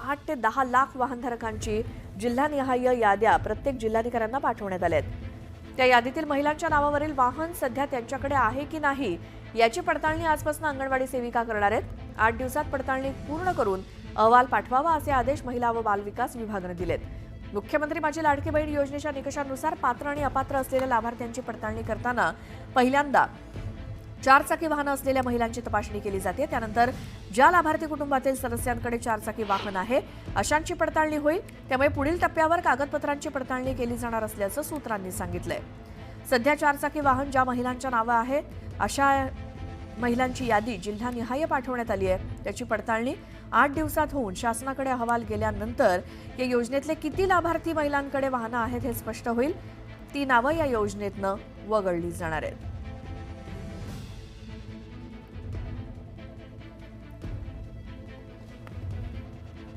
8 ते 10 लाख वाहनधारकांची जिल्हानिहाय याद्या प्रत्येक जिल्हाधिकाऱ्यांना पाठवण्यात आल्या आहेत। त्या यादीतील महिलांच्या नावावरील वाहन सध्या त्यांच्याकडे आहे की नाही याची पडताळणी आजपासून अंगणवाडी सेविका करणार आहेत। 8 दिवसात पडताळणी पूर्ण करून अहवाल पाठवावा असे आदेश महिला व बालविकास विभागाने दिलेत। मुख्यमंत्री माझी लाडकी बहीण योजनेच्या निकषानुसार पात्र आणि अपात्र असलेल्या लाभार्थ्यांची पडताळणी करताना पहिल्यांदा 4 चाकी वाहन असलेल्या महिलांची तपासणी केली जाते। त्यानंतर ज्या लाभार्थी कुटुंबातील सदस्यांकडे 4 चाकी वाहन आहे अशांची पडताळणी होईल। त्यामुळे पुढील टप्प्यावर कागदपत्रांची पडताळणी केली जाणार असल्याचं सूत्रांनी सांगितलंय। सध्या 4 चाकी वाहन ज्या महिलांच्या नावे आहे अशा महिलांची यादी जिल्हानिहाय पाठवण्यात आली आहे। त्याची पडताळणी 8 दिवसात होऊन शासनाकडे अहवाल गेल्यानंतर या योजनेतले किती लाभार्थी महिलांकडे वाहनं आहेत हे स्पष्ट होईल। ती नावं या योजनेतनं वगळली जाणार आहेत।